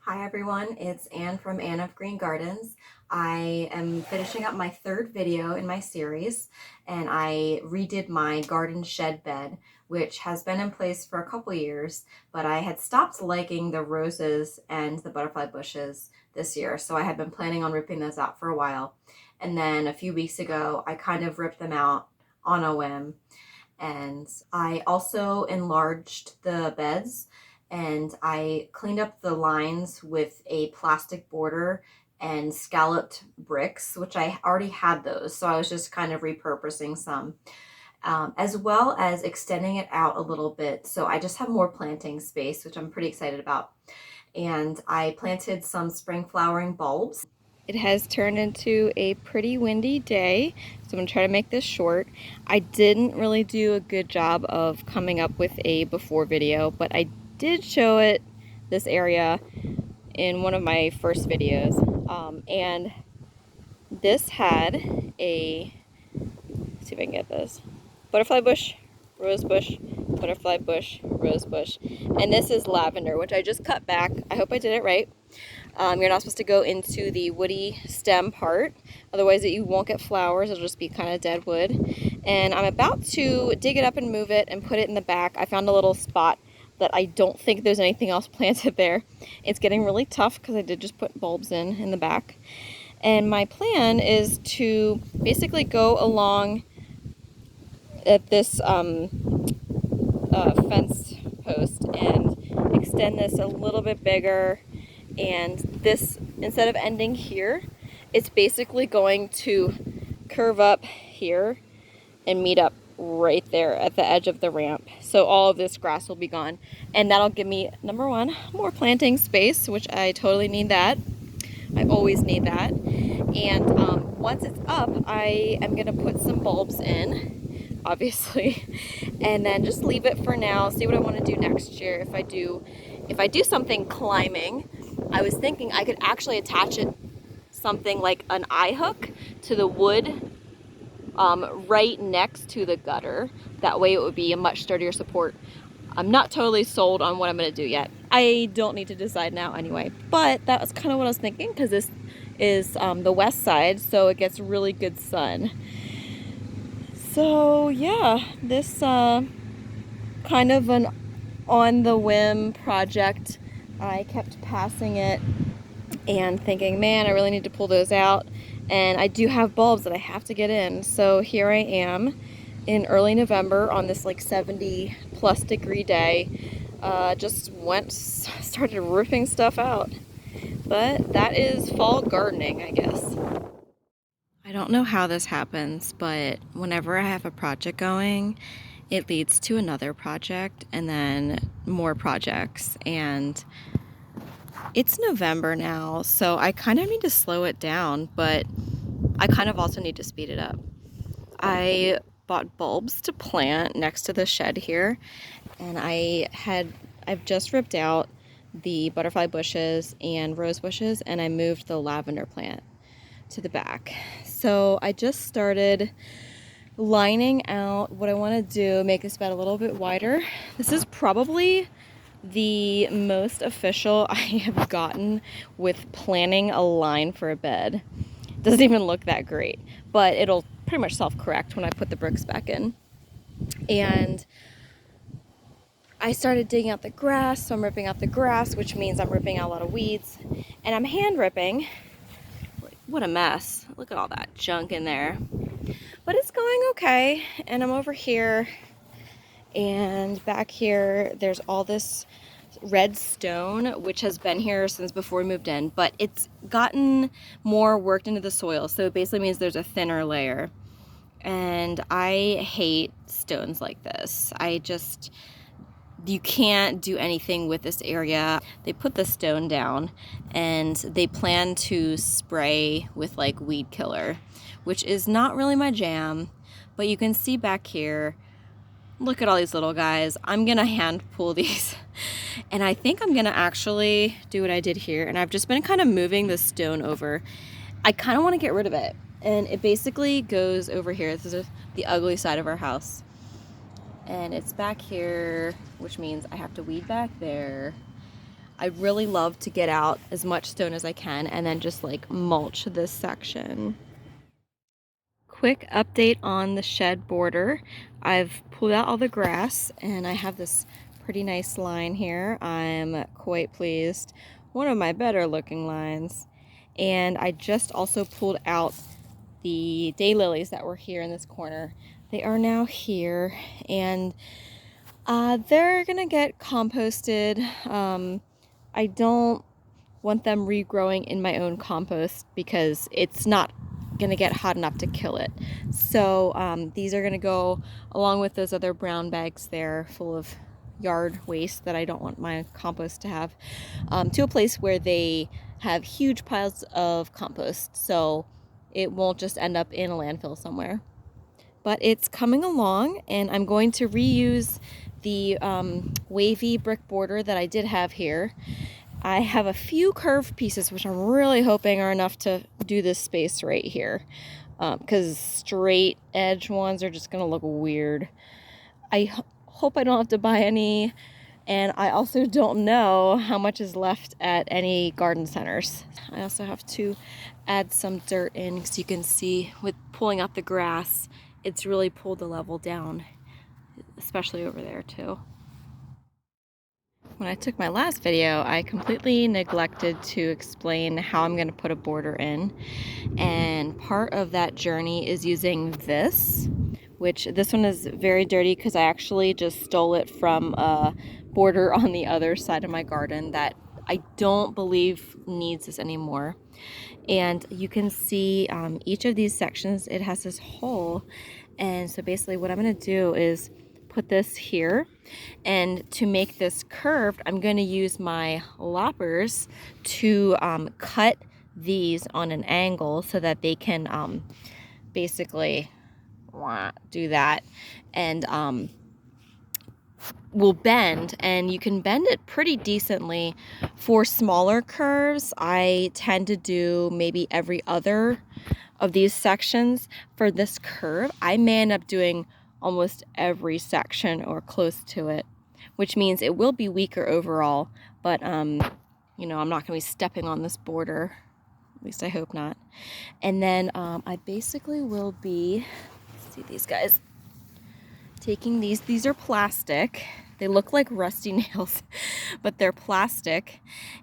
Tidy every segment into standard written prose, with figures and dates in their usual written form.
Hi everyone, it's Anne from Anne of Green Gardens. I am finishing up my third video in my series, and I redid my garden shed bed, which has been in place for a couple years, but I had stopped liking the roses and the butterfly bushes this year, so I had been planning on ripping those out for a while. And then a few weeks ago, I kind of ripped them out on a whim, and I also enlarged the beds, and I cleaned up the lines with a plastic border and scalloped bricks, which I already had those. So I was just kind of repurposing some, as well as extending it out a little bit. So I just have more planting space, which I'm pretty excited about. And I planted some spring flowering bulbs. It has turned into a pretty windy day, so I'm gonna try to make this short. I didn't really do a good job of coming up with a before video, but I did show it, this area, in one of my first videos. And this had a, let's see if I can get this, butterfly bush, rose bush, butterfly bush, rose bush. And this is lavender, which I just cut back. I hope I did it right. You're not supposed to go into the woody stem part, otherwise you won't get flowers. It'll just be kind of dead wood. And I'm about to dig it up and move it and put it in the back. I found a little spot that I don't think there's anything else planted there. It's getting really tough because I did just put bulbs in the back. And my plan is to basically go along at this fence post and extend this a little bit bigger. And this, instead of ending here, it's basically going to curve up here and meet up right there at the edge of the ramp. So all of this grass will be gone, and that'll give me, number one, more planting space, which I totally need that. I always need that. And once it's up, I am gonna put some bulbs in, obviously, and then just leave it for now, see what I want to do next year. If I do something climbing, I was thinking I could actually attach it something like an eye hook to the wood right next to the gutter. That way it would be a much sturdier support. I'm not totally sold on what I'm going to do yet. I don't need to decide now anyway, but that was kind of what I was thinking, because this is the west side, so it gets really good sun. So yeah, this kind of an on the whim project. I kept passing it and thinking, man, I really need to pull those out. And I do have bulbs that I have to get in. So here I am in early November on this like 70 plus degree day. Just started ripping stuff out. But that is fall gardening, I guess. I don't know how this happens, but whenever I have a project going, it leads to another project and then more projects. And it's November now, so I kind of need to slow it down, but I kind of also need to speed it up. I bought bulbs to plant next to the shed here, and I've just ripped out the butterfly bushes and rose bushes, and I moved the lavender plant to the back. So I just started lining out what I want to do, make this bed a little bit wider. This is probably the most official I have gotten with planning a line for a bed. Doesn't even look that great, but it'll pretty much self-correct when I put the bricks back in. And I started digging out the grass, so I'm ripping out the grass, which means I'm ripping out a lot of weeds. And I'm hand ripping. What a mess. Look at all that junk in there. But it's going okay. And I'm over here, and back here there's all this red stone, which has been here since before we moved in, but it's gotten more worked into the soil, so it basically means there's a thinner layer. And I hate stones like this. You can't do anything with this area. They put the stone down and they plan to spray with like weed killer, which is not really my jam. But you can see back here, look at all these little guys. I'm gonna hand pull these. And I think I'm gonna actually do what I did here. And I've just been kind of moving the stone over. I kind of want to get rid of it. And it basically goes over here. This is the ugly side of our house. And it's back here, which means I have to weed back there. I really love to get out as much stone as I can and then just like mulch this section. Quick update on the shed border. I've pulled out all the grass and I have this pretty nice line here. I'm quite pleased. One of my better looking lines. And I just also pulled out the daylilies that were here in this corner. They are now here, and they're gonna get composted. I don't want them regrowing in my own compost because it's not gonna get hot enough to kill it. So these are gonna go along with those other brown bags there full of yard waste that I don't want my compost to have, to a place where they have huge piles of compost, so it won't just end up in a landfill somewhere. But it's coming along, and I'm going to reuse the wavy brick border that I did have here. I have a few curved pieces, which I'm really hoping are enough to do this space right here, because straight edge ones are just gonna look weird. I hope I don't have to buy any, and I also don't know how much is left at any garden centers. I also have to add some dirt in, because you can see with pulling up the grass, it's really pulled the level down, especially over there too. When I took my last video, I completely neglected to explain how I'm going to put a border in, and part of that journey is using this, which this one is very dirty because I actually just stole it from a border on the other side of my garden that I don't believe needs this anymore. And you can see each of these sections, it has this hole, and so basically what I'm going to do is put this here, and to make this curved, I'm going to use my loppers to cut these on an angle so that they can basically do that, and will bend, and you can bend it pretty decently. For smaller curves, I tend to do maybe every other of these sections. For this curve, I may end up doing almost every section or close to it, which means it will be weaker overall, but you know, I'm not going to be stepping on this border, at least I hope not. And then I basically will be, let's see these guys, taking these are plastic. They look like rusty nails, but they're plastic,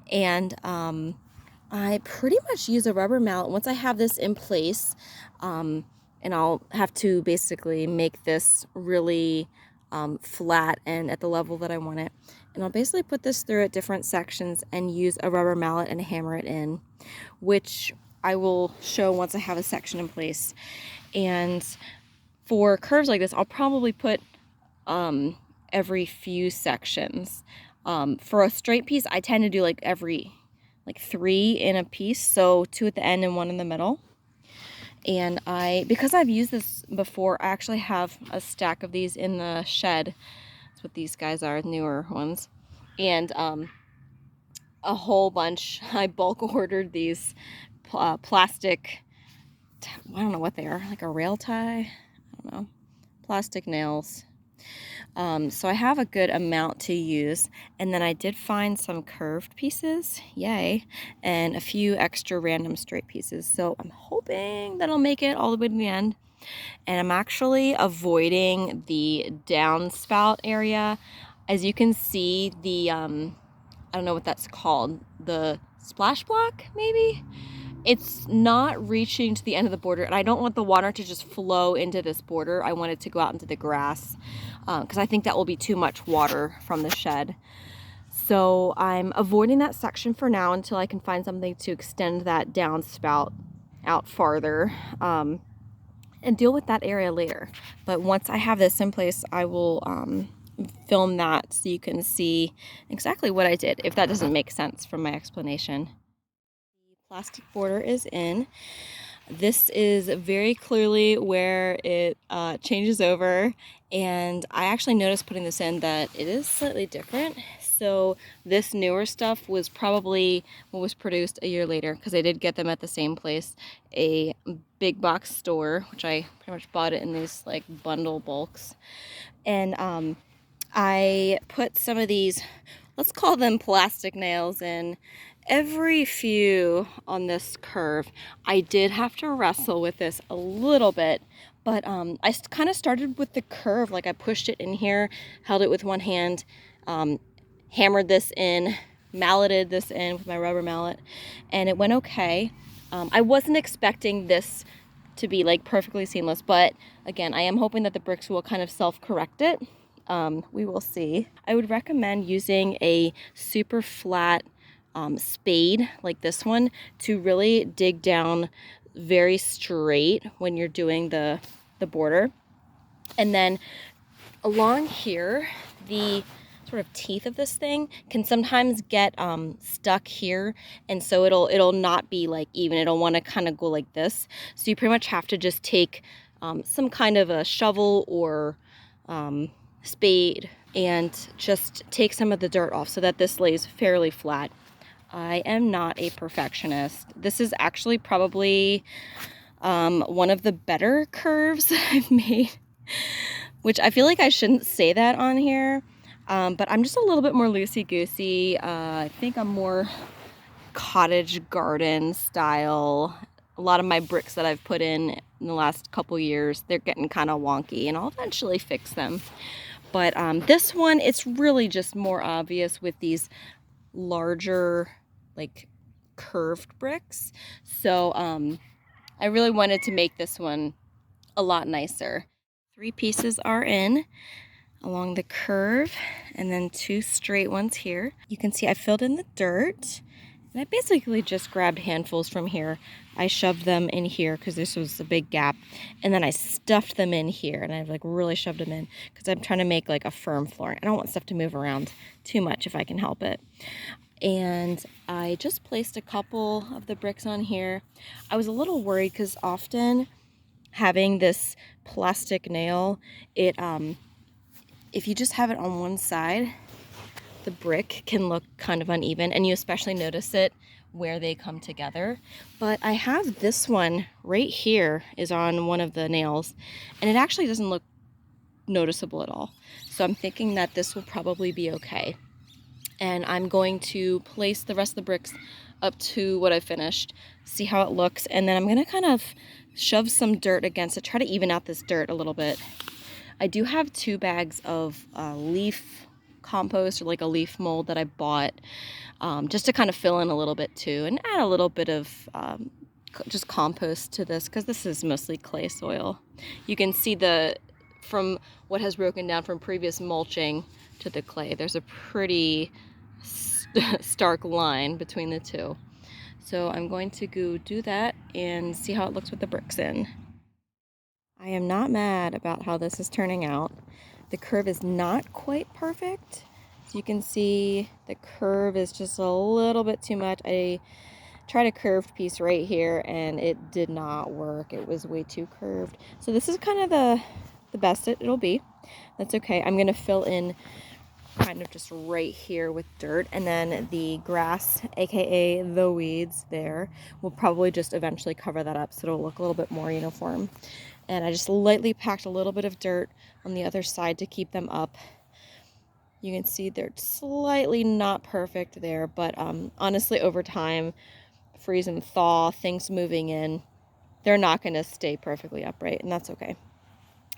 and I pretty much use a rubber mallet once I have this in place, and I'll have to basically make this really flat and at the level that I want it. And I'll basically put this through at different sections and use a rubber mallet and hammer it in, which I will show once I have a section in place. And for curves like this, I'll probably put every few sections. For a straight piece, I tend to do like 3 in a piece, so 2 at the end and 1 in the middle. And because I've used this before, I actually have a stack of these in the shed. That's what these guys are, newer ones. And a whole bunch. I bulk ordered these plastic, I don't know what they are, like a rail tie? I don't know. Plastic nails. So I have a good amount to use, and then I did find some curved pieces, yay, and a few extra random straight pieces. So I'm hoping that I'll make it all the way to the end. And I'm actually avoiding the downspout area. As you can see, the I don't know what that's called, the splash block maybe? It's not reaching to the end of the border, and I don't want the water to just flow into this border. I want it to go out into the grass, because I think that will be too much water from the shed. So I'm avoiding that section for now until I can find something to extend that downspout out farther, and deal with that area later. But once I have this in place, I will film that so you can see exactly what I did, if that doesn't make sense from my explanation. Plastic border is in. This is very clearly where it changes over, and I actually noticed putting this in that it is slightly different. So this newer stuff was probably what was produced a year later, because I did get them at the same place, a big box store, which I pretty much bought it in these like bundle bulks. And I put some of these, let's call them plastic nails in every few on this curve. I did have to wrestle with this a little bit, but I kind of started with the curve. Like I pushed it in here, held it with one hand, hammered this in, malleted this in with my rubber mallet, and it went okay. I wasn't expecting this to be like perfectly seamless, but again, I am hoping that the bricks will kind of self-correct it. We will see. I would recommend using a super flat spade like this one to really dig down very straight when you're doing the border. And then along here, the sort of teeth of this thing can sometimes get stuck here, and so it'll not be like even. It'll want to kind of go like this. So you pretty much have to just take some kind of a shovel or spade and just take some of the dirt off so that this lays fairly flat. I am not a perfectionist. This is actually probably one of the better curves I've made, which I feel like I shouldn't say that on here, but I'm just a little bit more loosey-goosey. I think I'm more cottage garden style. A lot of my bricks that I've put in the last couple years, they're getting kind of wonky, and I'll eventually fix them. But this one, it's really just more obvious with these larger, like, curved bricks. So I really wanted to make this one a lot nicer. 3 pieces are in along the curve, and then 2 straight ones here. You can see I filled in the dirt, and I basically just grabbed handfuls from here. I shoved them in here because this was a big gap, and then I stuffed them in here, and I've like really shoved them in because I'm trying to make like a firm floor. I don't want stuff to move around too much if I can help it. And I just placed a couple of the bricks on here. I was a little worried because often having this plastic nail, it if you just have it on one side, the brick can look kind of uneven, and you especially notice it where they come together. But I have this one right here is on one of the nails, and it actually doesn't look noticeable at all. So I'm thinking that this will probably be okay. And I'm going to place the rest of the bricks up to what I finished, see how it looks, and then I'm gonna kind of shove some dirt against it, try to even out this dirt a little bit. I do have 2 bags of leaf compost, or like a leaf mold that I bought, just to kind of fill in a little bit too, and add a little bit of just compost to this, because this is mostly clay soil. You can see from what has broken down from previous mulching to the clay, there's a pretty stark line between the two. So I'm going to go do that and see how it looks with the bricks in. I am not mad about how this is turning out. The curve is not quite perfect. So you can see the curve is just a little bit too much. I tried a curved piece right here and it did not work. It was way too curved. So this is kind of the best it'll be. That's okay. I'm gonna fill in kind of just right here with dirt, and then the grass, aka the weeds there, will probably just eventually cover that up so it'll look a little bit more uniform. And I just lightly packed a little bit of dirt on the other side to keep them up. You can see they're slightly not perfect there, but honestly, over time, freeze and thaw, things moving in, they're not going to stay perfectly upright, and that's okay.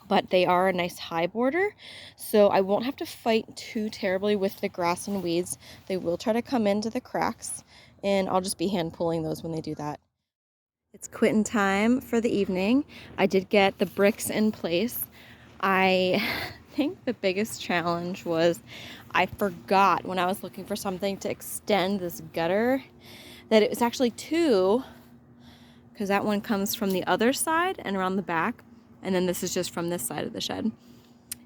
But they are a nice high border, so I won't have to fight too terribly with the grass and weeds. They will try to come into the cracks, and I'll just be hand pulling those when they do that. It's quitting time for the evening. I did get the bricks in place. I think the biggest challenge was I forgot when I was looking for something to extend this gutter that it was actually 2, because that one comes from the other side and around the back, and then this is just from this side of the shed.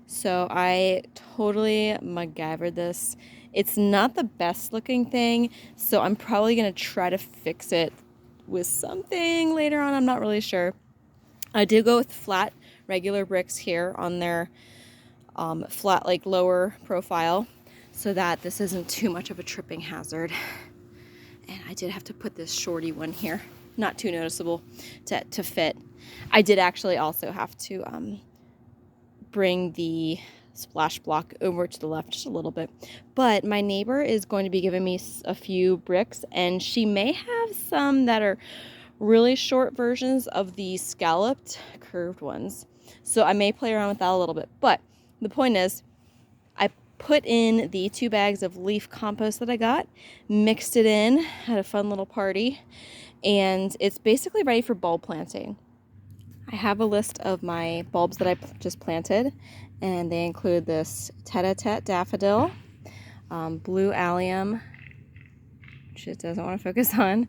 So I totally MacGyvered this. It's not the best looking thing, so I'm probably gonna try to fix it with something later on. I'm not really sure. I did go with flat regular bricks here on their flat, like lower profile, so that this isn't too much of a tripping hazard. And I did have to put this shorty one here, not too noticeable to fit. I did actually also have to bring the splash block over to the left just a little bit. But my neighbor is going to be giving me a few bricks, and she may have some that are really short versions of the scalloped curved ones. So I may play around with that a little bit. But the point is, I put in the 2 bags of leaf compost that I got, mixed it in, had a fun little party, and it's basically ready for bulb planting. I have a list of my bulbs that I just planted, and they include this tete-a-tete daffodil, blue allium, which it doesn't want to focus on,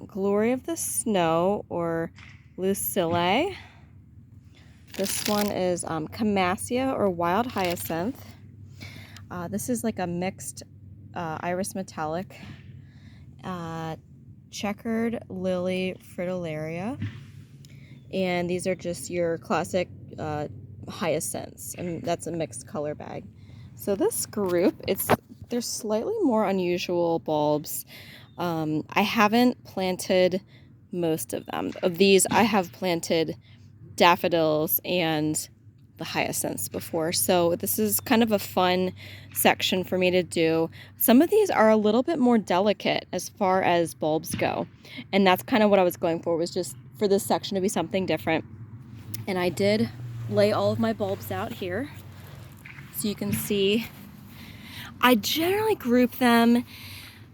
glory of the snow, or lucille. This one is camassia, or wild hyacinth. This is like a mixed iris metallic, checkered lily fritillaria, and these are just your classic hyacinths, and that's a mixed color bag. So this group, they're slightly more unusual bulbs. I haven't planted most of them. Of these, I have planted daffodils and the hyacinths before, so this is kind of a fun section for me to do. Some of these are a little bit more delicate as far as bulbs go, and that's kind of what I was going for, was just for this section to be something different. And I did lay all of my bulbs out here so you can see. I generally group them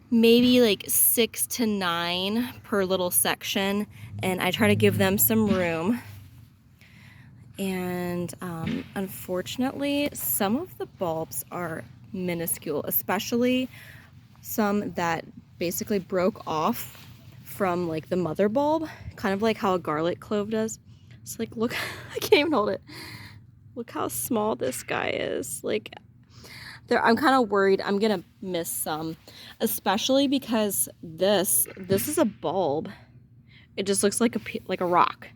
maybe like 6 to 9 per little section, and I try to give them some room. And unfortunately, some of the bulbs are minuscule, especially some that basically broke off from like the mother bulb, kind of like how a garlic clove does. It's like, look, I can't even hold it. Look how small this guy is. Like, I'm kind of worried I'm gonna miss some, especially because this is a bulb. It just looks like a rock.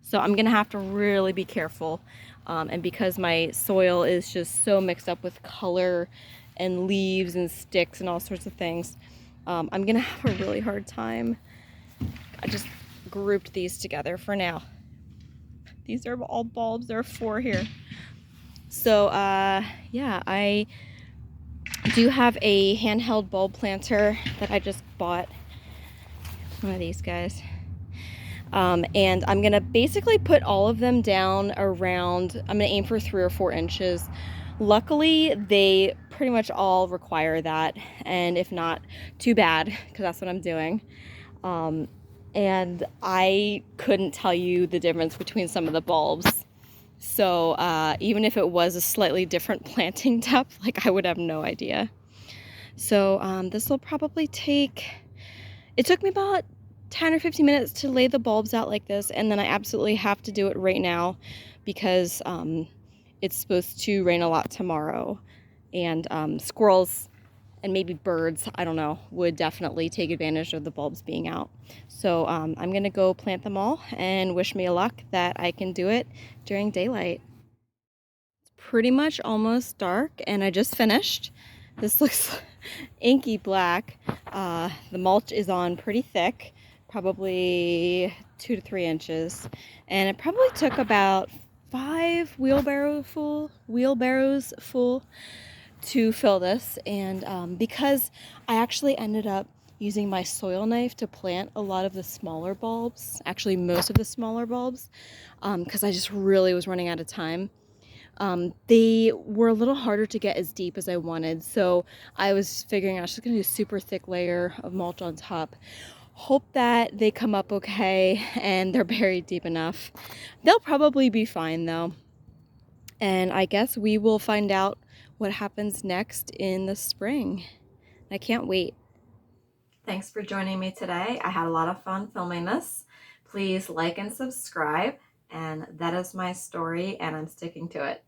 So I'm gonna have to really be careful, and because my soil is just so mixed up with color and leaves and sticks and all sorts of things, I'm gonna have a really hard time. I just grouped these together for now. These are all bulbs. There are 4 here. So yeah, I do have a handheld bulb planter that I just bought. One of these guys. And I'm gonna basically put all of them down around, I'm gonna aim for 3 or 4 inches. Luckily, they pretty much all require that, and if not, too bad, because that's what I'm doing. And I couldn't tell you the difference between some of the bulbs. So even if it was a slightly different planting depth, like, I would have no idea. So this will probably it took me about 10 or 15 minutes to lay the bulbs out like this, and then I absolutely have to do it right now because it's supposed to rain a lot tomorrow, and squirrels and maybe birds, I don't know, would definitely take advantage of the bulbs being out. So I'm gonna go plant them all, and wish me luck that I can do it during daylight. It's pretty much almost dark, and I just finished. This looks inky black. The mulch is on pretty thick, probably 2 to 3 inches, and it probably took about 5 wheelbarrows full to fill this. And because I actually ended up using my soil knife to plant a lot of the smaller bulbs, actually most of the smaller bulbs, because I just really was running out of time. They were a little harder to get as deep as I wanted, so I was figuring I was just gonna do a super thick layer of mulch on top. Hope that they come up okay and they're buried deep enough. They'll probably be fine though. And I guess we will find out what happens next in the spring. I can't wait. Thanks for joining me today. I had a lot of fun filming this. Please like and subscribe, and that is my story, and I'm sticking to it.